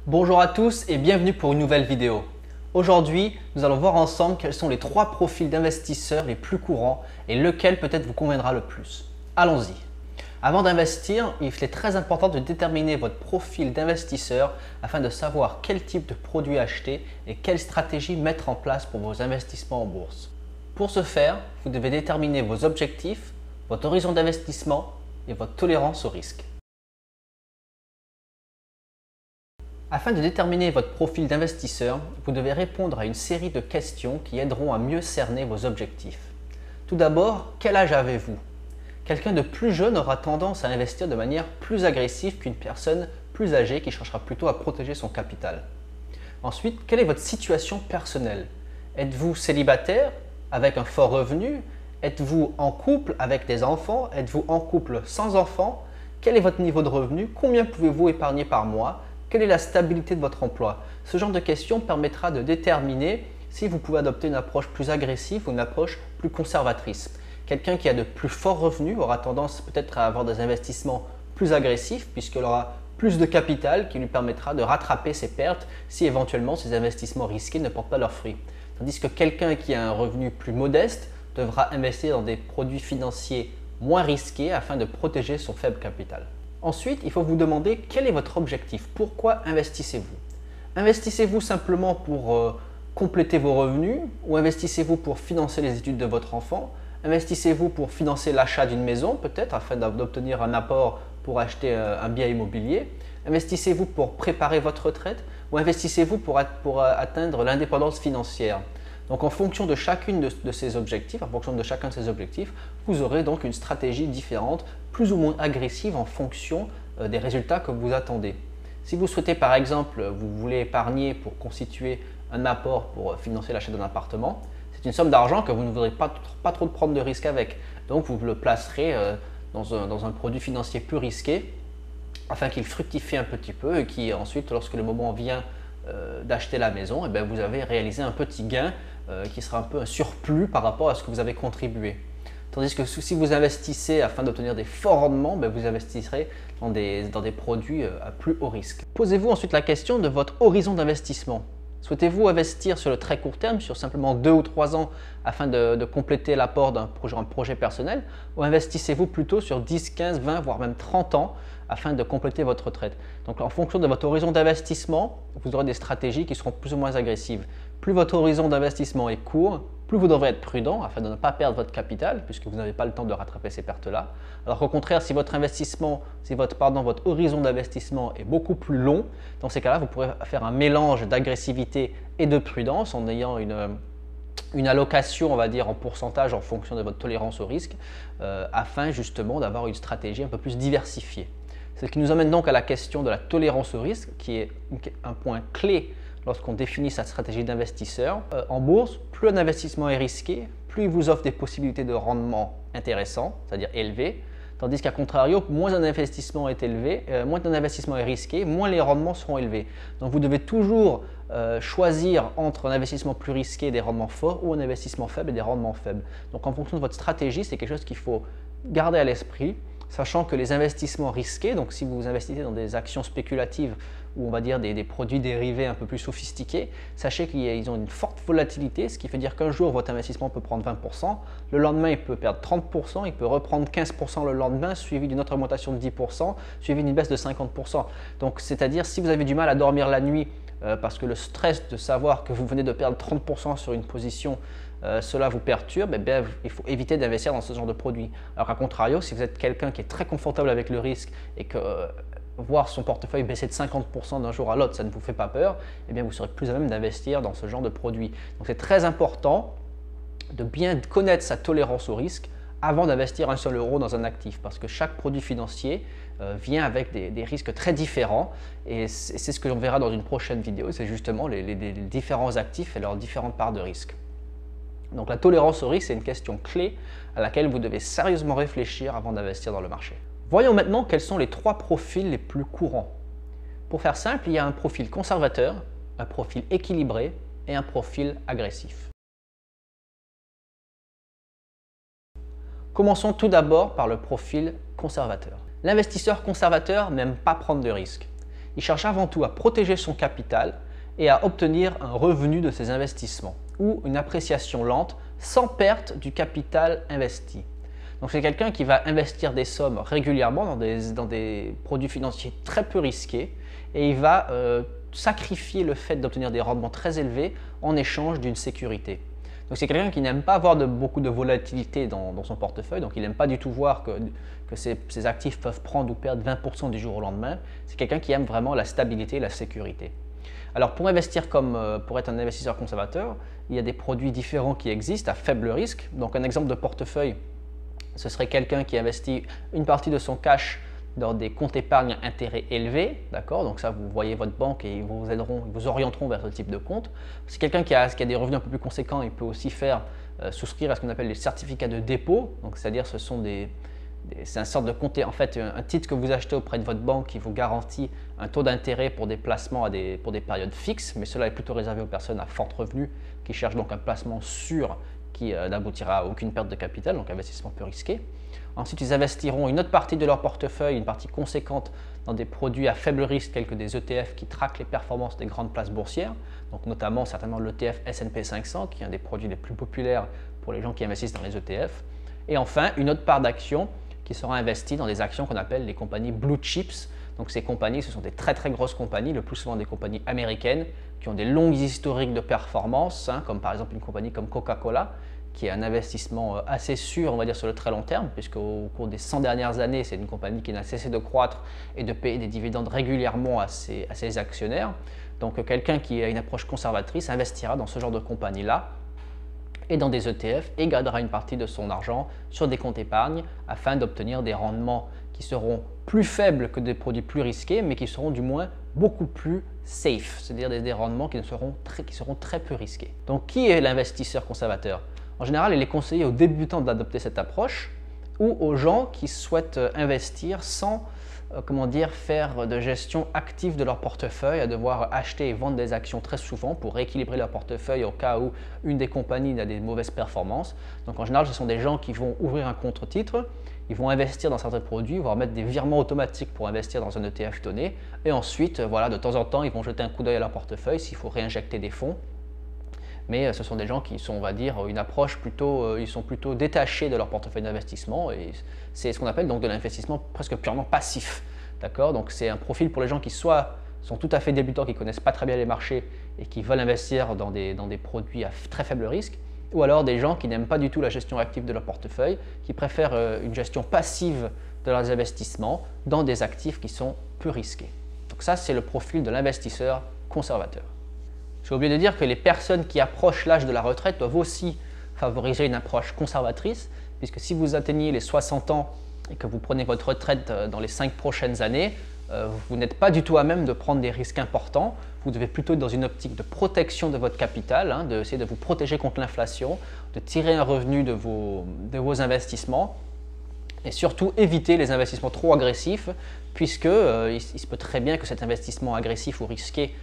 Bonjour à tous et bienvenue pour une nouvelle vidéo. Aujourd'hui, nous allons voir ensemble quels sont les 3 profils d'investisseurs les plus courants et lequel peut-être vous conviendra le plus. Allons-y. Avant d'investir, il est très important de déterminer votre profil d'investisseur afin de savoir quel type de produit acheter et quelle stratégie mettre en place pour vos investissements en bourse. Pour ce faire, vous devez déterminer vos objectifs, votre horizon d'investissement et votre tolérance au risque. Afin de déterminer votre profil d'investisseur, vous devez répondre à une série de questions qui aideront à mieux cerner vos objectifs. Tout d'abord, quel âge avez-vous? Quelqu'un de plus jeune aura tendance à investir de manière plus agressive qu'une personne plus âgée qui cherchera plutôt à protéger son capital. Ensuite, quelle est votre situation personnelle? Êtes-vous célibataire avec un fort revenu? Êtes-vous en couple avec des enfants? Êtes-vous en couple sans enfants? Quel est votre niveau de revenu? Combien pouvez-vous épargner par mois? Quelle est la stabilité de votre emploi? Ce genre de questions permettra de déterminer si vous pouvez adopter une approche plus agressive ou une approche plus conservatrice. Quelqu'un qui a de plus forts revenus aura tendance peut-être à avoir des investissements plus agressifs puisqu'il aura plus de capital qui lui permettra de rattraper ses pertes si éventuellement ses investissements risqués ne portent pas leurs fruits. Tandis que quelqu'un qui a un revenu plus modeste devra investir dans des produits financiers moins risqués afin de protéger son faible capital. Ensuite, il faut vous demander quel est votre objectif. Pourquoi investissez-vous? Investissez-vous simplement pour compléter vos revenus ou investissez-vous pour financer les études de votre enfant? Investissez-vous pour financer l'achat d'une maison peut-être afin d'obtenir un apport pour acheter un bien immobilier? Investissez-vous pour préparer votre retraite ou investissez-vous pour atteindre l'indépendance financière? Donc en fonction de chacune de ces objectifs, en fonction de chacun de ces objectifs, vous aurez donc une stratégie différente, plus ou moins agressive en fonction des résultats que vous attendez. Si vous souhaitez par exemple, vous voulez épargner pour constituer un apport pour financer l'achat d'un appartement, c'est une somme d'argent que vous ne voudrez pas trop prendre de risques avec. Donc vous le placerez dans un produit financier plus risqué afin qu'il fructifie un petit peu et qui ensuite, lorsque le moment vient d'acheter la maison, vous avez réalisé un petit gain qui sera un peu un surplus par rapport à ce que vous avez contribué. Tandis que si vous investissez afin d'obtenir des forts rendements, vous investisserez dans des produits à plus haut risque. Posez-vous ensuite la question de votre horizon d'investissement. Souhaitez-vous investir sur le très court terme, sur simplement 2 ou 3 ans afin de compléter l'apport d'un projet personnel, ou investissez-vous plutôt sur 10, 15, 20, voire même 30 ans afin de compléter votre retraite? Donc en fonction de votre horizon d'investissement, vous aurez des stratégies qui seront plus ou moins agressives. Plus votre horizon d'investissement est court, plus vous devrez être prudent afin de ne pas perdre votre capital puisque vous n'avez pas le temps de rattraper ces pertes-là. Alors qu'au contraire, si votre horizon d'investissement est beaucoup plus long, dans ces cas-là, vous pourrez faire un mélange d'agressivité et de prudence en ayant une allocation, on va dire, en pourcentage en fonction de votre tolérance au risque afin justement d'avoir une stratégie un peu plus diversifiée. Ce qui nous amène donc à la question de la tolérance au risque qui est un point clé lorsqu'on définit sa stratégie d'investisseur. En bourse, plus un investissement est risqué, plus il vous offre des possibilités de rendement intéressants, c'est-à-dire élevés, tandis qu'à contrario, moins un investissement est élevé, moins un investissement est risqué, moins les rendements seront élevés. Donc vous devez toujours choisir entre un investissement plus risqué et des rendements forts ou un investissement faible et des rendements faibles. Donc en fonction de votre stratégie, c'est quelque chose qu'il faut garder à l'esprit, sachant que les investissements risqués, donc si vous investissez dans des actions spéculatives ou on va dire des produits dérivés un peu plus sophistiqués, sachez qu'ils ont une forte volatilité, ce qui veut dire qu'un jour votre investissement peut prendre 20%, le lendemain il peut perdre 30%, il peut reprendre 15% le lendemain, suivi d'une autre augmentation de 10%, suivi d'une baisse de 50%. Donc c'est-à-dire si vous avez du mal à dormir la nuit parce que le stress de savoir que vous venez de perdre 30% sur une position, cela vous perturbe, il faut éviter d'investir dans ce genre de produit. Alors à contrario, si vous êtes quelqu'un qui est très confortable avec le risque et que voir son portefeuille baisser de 50% d'un jour à l'autre, ça ne vous fait pas peur, vous serez plus à même d'investir dans ce genre de produit. Donc c'est très important de bien connaître sa tolérance au risque avant d'investir un seul euro dans un actif parce que chaque produit financier vient avec des risques très différents et c'est ce que l'on verra dans une prochaine vidéo, c'est justement les différents actifs et leurs différentes parts de risque. Donc la tolérance au risque, c'est une question clé à laquelle vous devez sérieusement réfléchir avant d'investir dans le marché. Voyons maintenant quels sont les 3 profils les plus courants. Pour faire simple, il y a un profil conservateur, un profil équilibré et un profil agressif. Commençons tout d'abord par le profil conservateur. L'investisseur conservateur n'aime pas prendre de risques. Il cherche avant tout à protéger son capital et à obtenir un revenu de ses investissements ou une appréciation lente sans perte du capital investi. Donc c'est quelqu'un qui va investir des sommes régulièrement dans des produits financiers très peu risqués et il va sacrifier le fait d'obtenir des rendements très élevés en échange d'une sécurité. Donc c'est quelqu'un qui n'aime pas avoir beaucoup de volatilité dans son portefeuille, donc il n'aime pas du tout voir que ses actifs peuvent prendre ou perdre 20% du jour au lendemain. C'est quelqu'un qui aime vraiment la stabilité et la sécurité. Alors pour investir pour être un investisseur conservateur, il y a des produits différents qui existent à faible risque. Donc un exemple de portefeuille, ce serait quelqu'un qui investit une partie de son cash dans des comptes épargne à intérêt élevé, d'accord? Donc ça, vous voyez votre banque et ils vous aideront, ils vous orienteront vers ce type de compte. C'est quelqu'un qui a des revenus un peu plus conséquents, il peut aussi souscrire à ce qu'on appelle les certificats de dépôt. Donc c'est-à-dire c'est une sorte de compte, en fait, un titre que vous achetez auprès de votre banque qui vous garantit un taux d'intérêt pour des placements pour des périodes fixes, mais cela est plutôt réservé aux personnes à fort revenu qui cherchent donc un placement sûr qui n'aboutira à aucune perte de capital, donc investissement peu risqué. Ensuite, ils investiront une autre partie de leur portefeuille, une partie conséquente, dans des produits à faible risque tels que des ETF qui traquent les performances des grandes places boursières, donc notamment certainement l'ETF S&P 500 qui est un des produits les plus populaires pour les gens qui investissent dans les ETF. Et enfin, une autre part d'actions qui sera investie dans des actions qu'on appelle les compagnies blue chips. Donc ces compagnies, ce sont des très très grosses compagnies, le plus souvent des compagnies américaines qui ont des longues historiques de performance, comme par exemple une compagnie comme Coca-Cola, qui est un investissement assez sûr, on va dire, sur le très long terme, puisqu'au cours des 100 dernières années, c'est une compagnie qui n'a cessé de croître et de payer des dividendes régulièrement à ses actionnaires. Donc quelqu'un qui a une approche conservatrice investira dans ce genre de compagnie-là et dans des ETF et gardera une partie de son argent sur des comptes épargne afin d'obtenir des rendements qui seront plus faibles que des produits plus risqués, mais qui seront du moins beaucoup plus safe, c'est-à-dire des rendements qui seront très peu risqués. Donc qui est l'investisseur conservateur? En général, il est conseillé aux débutants d'adopter cette approche ou aux gens qui souhaitent investir sans faire de gestion active de leur portefeuille, à devoir acheter et vendre des actions très souvent pour rééquilibrer leur portefeuille au cas où une des compagnies a des mauvaises performances. Donc en général, ce sont des gens qui vont ouvrir un contre-titre, ils vont investir dans certains produits, voire mettre des virements automatiques pour investir dans un ETF donné. Et ensuite, de temps en temps, ils vont jeter un coup d'œil à leur portefeuille s'il faut réinjecter des fonds. Mais ce sont des gens qui sont, on va dire, une approche ils sont plutôt détachés de leur portefeuille d'investissement et c'est ce qu'on appelle donc de l'investissement presque purement passif. D'accord? Donc c'est un profil pour les gens qui soit sont tout à fait débutants, qui ne connaissent pas très bien les marchés et qui veulent investir dans des produits à très faible risque, ou alors des gens qui n'aiment pas du tout la gestion active de leur portefeuille, qui préfèrent une gestion passive de leurs investissements dans des actifs qui sont peu risqués. Donc ça, c'est le profil de l'investisseur conservateur. J'ai oublié de dire que les personnes qui approchent l'âge de la retraite doivent aussi favoriser une approche conservatrice, puisque si vous atteignez les 60 ans et que vous prenez votre retraite dans les 5 prochaines années, vous n'êtes pas du tout à même de prendre des risques importants. Vous devez plutôt être dans une optique de protection de votre capital, d'essayer de vous protéger contre l'inflation, de tirer un revenu de vos investissements et surtout éviter les investissements trop agressifs, puisque il se peut très bien que cet investissement agressif ou risqué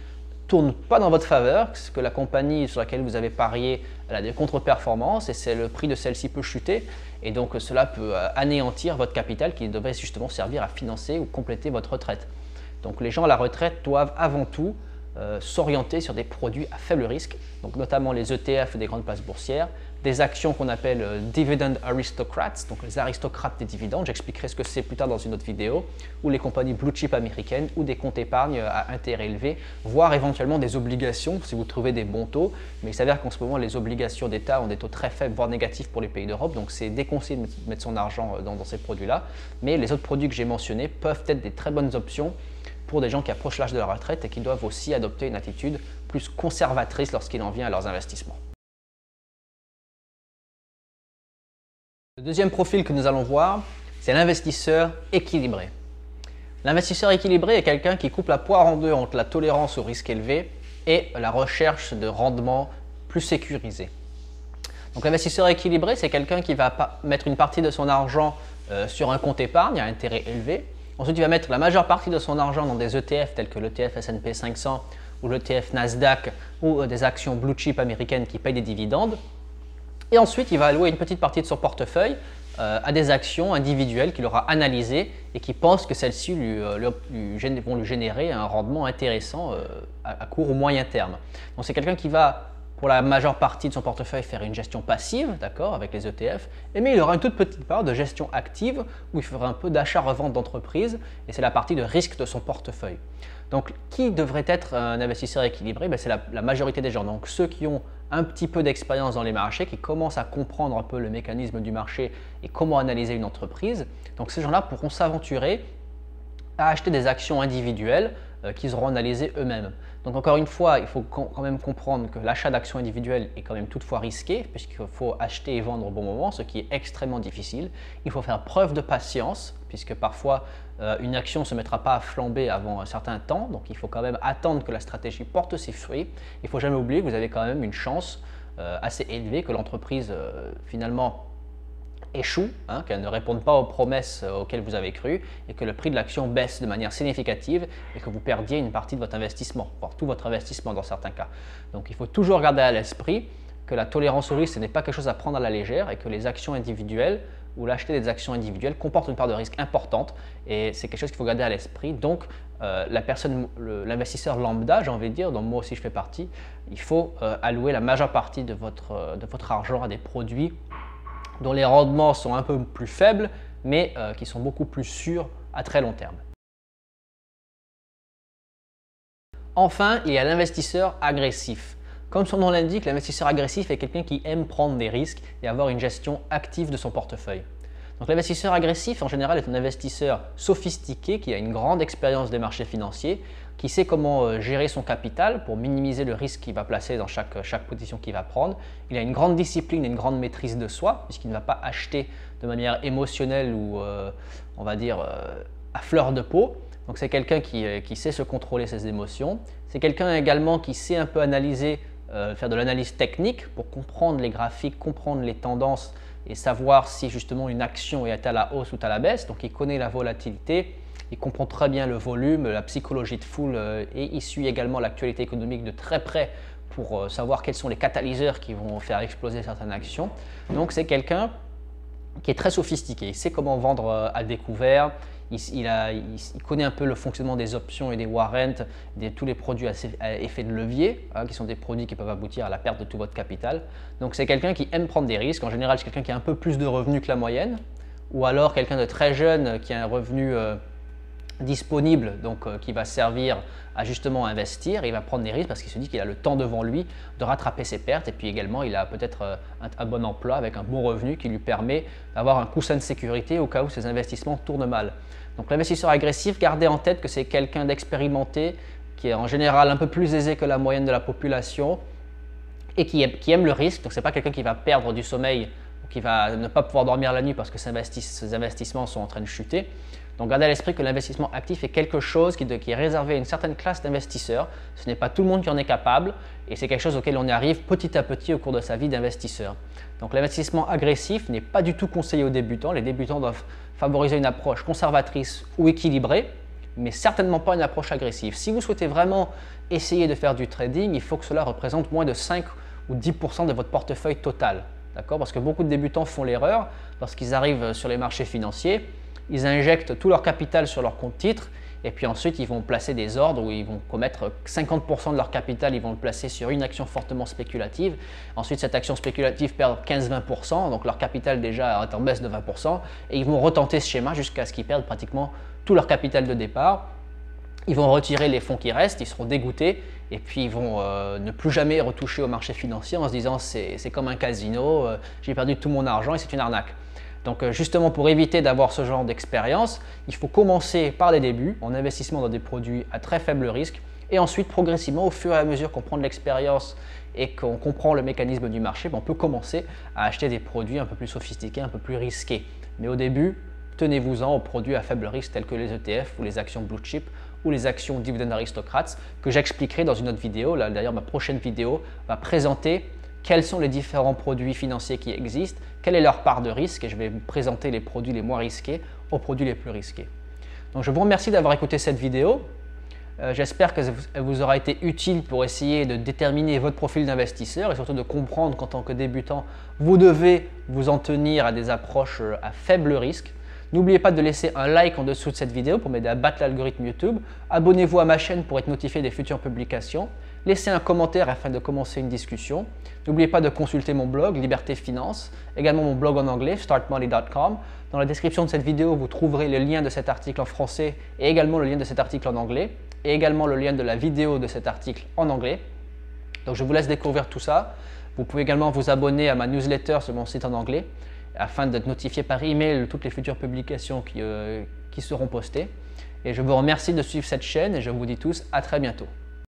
tourne pas dans votre faveur, que la compagnie sur laquelle vous avez parié elle a des contre-performances et le prix de celle-ci peut chuter et donc cela peut anéantir votre capital qui devrait justement servir à financer ou compléter votre retraite. Donc les gens à la retraite doivent avant tout s'orienter sur des produits à faible risque, donc notamment les ETF des grandes places boursières, des actions qu'on appelle Dividend Aristocrats, donc les aristocrates des dividendes, j'expliquerai ce que c'est plus tard dans une autre vidéo, ou les compagnies blue chip américaines, ou des comptes épargne à intérêt élevé, voire éventuellement des obligations si vous trouvez des bons taux, mais il s'avère qu'en ce moment les obligations d'État ont des taux très faibles, voire négatifs pour les pays d'Europe, donc c'est déconseillé de mettre son argent dans ces produits-là, mais les autres produits que j'ai mentionnés peuvent être des très bonnes options pour des gens qui approchent l'âge de la retraite et qui doivent aussi adopter une attitude plus conservatrice lorsqu'il en vient à leurs investissements. Le deuxième profil que nous allons voir, c'est l'investisseur équilibré. L'investisseur équilibré est quelqu'un qui coupe la poire en deux entre la tolérance au risque élevé et la recherche de rendements plus sécurisés. Donc l'investisseur équilibré, c'est quelqu'un qui va mettre une partie de son argent sur un compte épargne à intérêt élevé. Ensuite, il va mettre la majeure partie de son argent dans des ETF tels que l'ETF S&P 500 ou l'ETF Nasdaq ou des actions blue chip américaines qui payent des dividendes. Et ensuite, il va allouer une petite partie de son portefeuille à des actions individuelles qu'il aura analysées et qui pense que celles-ci vont lui générer un rendement intéressant à court ou moyen terme. Donc c'est quelqu'un qui va, pour la majeure partie de son portefeuille, faire une gestion passive, d'accord, avec les ETF, mais il aura une toute petite part de gestion active où il fera un peu d'achat-revente d'entreprise et c'est la partie de risque de son portefeuille. Donc, qui devrait être un investisseur équilibré? C'est la majorité des gens. Donc, ceux qui ont un petit peu d'expérience dans les marchés, qui commencent à comprendre un peu le mécanisme du marché et comment analyser une entreprise. Donc, ces gens-là pourront s'aventurer à acheter des actions individuelles qu'ils auront analysées eux-mêmes. Donc encore une fois, il faut quand même comprendre que l'achat d'actions individuelles est quand même toutefois risqué puisqu'il faut acheter et vendre au bon moment, ce qui est extrêmement difficile. Il faut faire preuve de patience puisque parfois une action ne se mettra pas à flamber avant un certain temps. Donc il faut quand même attendre que la stratégie porte ses fruits. Il ne faut jamais oublier que vous avez quand même une chance assez élevée que l'entreprise finalement échoue, qu'elle ne réponde pas aux promesses auxquelles vous avez cru et que le prix de l'action baisse de manière significative et que vous perdiez une partie de votre investissement, voire tout votre investissement dans certains cas. Donc il faut toujours garder à l'esprit que la tolérance au risque, ce n'est pas quelque chose à prendre à la légère et que les actions individuelles ou l'acheter des actions individuelles comportent une part de risque importante et c'est quelque chose qu'il faut garder à l'esprit. Donc l'investisseur lambda, j'ai envie de dire, dont moi aussi je fais partie, il faut allouer la majeure partie de votre argent à des produits dont les rendements sont un peu plus faibles, mais qui sont beaucoup plus sûrs à très long terme. Enfin, il y a l'investisseur agressif. Comme son nom l'indique, l'investisseur agressif est quelqu'un qui aime prendre des risques et avoir une gestion active de son portefeuille. Donc l'investisseur agressif, en général, est un investisseur sophistiqué qui a une grande expérience des marchés financiers, qui sait comment gérer son capital pour minimiser le risque qu'il va placer dans chaque position qu'il va prendre. Il a une grande discipline et une grande maîtrise de soi, puisqu'il ne va pas acheter de manière émotionnelle ou, on va dire, à fleur de peau. Donc c'est quelqu'un qui sait se contrôler ses émotions. C'est quelqu'un également qui sait un peu analyser, faire de l'analyse technique pour comprendre les graphiques, comprendre les tendances et savoir si justement une action est à la hausse ou à la baisse. Donc il connaît la volatilité. Il comprend très bien le volume, la psychologie de foule et il suit également l'actualité économique de très près pour savoir quels sont les catalyseurs qui vont faire exploser certaines actions. Donc c'est quelqu'un qui est très sophistiqué, il sait comment vendre à découvert, il connaît un peu le fonctionnement des options et des warrants, tous les produits à effet de levier, qui sont des produits qui peuvent aboutir à la perte de tout votre capital. Donc c'est quelqu'un qui aime prendre des risques, en général c'est quelqu'un qui a un peu plus de revenus que la moyenne, ou alors quelqu'un de très jeune qui a un revenu disponible, donc qui va servir à justement investir, et il va prendre des risques parce qu'il se dit qu'il a le temps devant lui de rattraper ses pertes et puis également il a peut-être un bon emploi avec un bon revenu qui lui permet d'avoir un coussin de sécurité au cas où ses investissements tournent mal. Donc l'investisseur agressif, gardez en tête que c'est quelqu'un d'expérimenté qui est en général un peu plus aisé que la moyenne de la population et qui aime le risque. Donc ce n'est pas quelqu'un qui va perdre du sommeil ou qui va ne pas pouvoir dormir la nuit parce que ses investissements sont en train de chuter. Donc gardez à l'esprit que l'investissement actif est quelque chose qui est réservé à une certaine classe d'investisseurs. Ce n'est pas tout le monde qui en est capable et c'est quelque chose auquel on y arrive petit à petit au cours de sa vie d'investisseur. Donc l'investissement agressif n'est pas du tout conseillé aux débutants. Les débutants doivent favoriser une approche conservatrice ou équilibrée, mais certainement pas une approche agressive. Si vous souhaitez vraiment essayer de faire du trading, il faut que cela représente moins de 5 ou 10% de votre portefeuille total. D'accord ? Parce que beaucoup de débutants font l'erreur lorsqu'ils arrivent sur les marchés financiers. Ils injectent tout leur capital sur leur compte titre et puis ensuite ils vont placer des ordres où ils vont commettre 50% de leur capital, ils vont le placer sur une action fortement spéculative. Ensuite cette action spéculative perd 15-20%, donc leur capital déjà est en baisse de 20% et ils vont retenter ce schéma jusqu'à ce qu'ils perdent pratiquement tout leur capital de départ. Ils vont retirer les fonds qui restent, ils seront dégoûtés et puis ils vont ne plus jamais retoucher au marché financier en se disant c'est comme un casino, j'ai perdu tout mon argent et c'est une arnaque. Donc justement pour éviter d'avoir ce genre d'expérience, il faut commencer par les débuts en investissement dans des produits à très faible risque et ensuite progressivement au fur et à mesure qu'on prend de l'expérience et qu'on comprend le mécanisme du marché, on peut commencer à acheter des produits un peu plus sophistiqués, un peu plus risqués. Mais au début, tenez-vous-en aux produits à faible risque tels que les ETF ou les actions blue chip ou les actions Dividend Aristocrats que j'expliquerai dans une autre vidéo. Là d'ailleurs ma prochaine vidéo va présenter quels sont les différents produits financiers qui existent, quelle est leur part de risque et je vais vous présenter les produits les moins risqués aux produits les plus risqués. Donc je vous remercie d'avoir écouté cette vidéo. J'espère qu'elle vous aura été utile pour essayer de déterminer votre profil d'investisseur et surtout de comprendre qu'en tant que débutant, vous devez vous en tenir à des approches à faible risque. N'oubliez pas de laisser un like en dessous de cette vidéo pour m'aider à battre l'algorithme YouTube. Abonnez-vous à ma chaîne pour être notifié des futures publications. Laissez un commentaire afin de commencer une discussion. N'oubliez pas de consulter mon blog Liberté Finance, également mon blog en anglais startmoney.com. Dans la description de cette vidéo, vous trouverez le lien de cet article en français et également le lien de cet article en anglais et également le lien de la vidéo de cet article en anglais. Donc je vous laisse découvrir tout ça. Vous pouvez également vous abonner à ma newsletter sur mon site en anglais afin d'être notifié par email de toutes les futures publications qui seront postées. Et je vous remercie de suivre cette chaîne et je vous dis tous à très bientôt.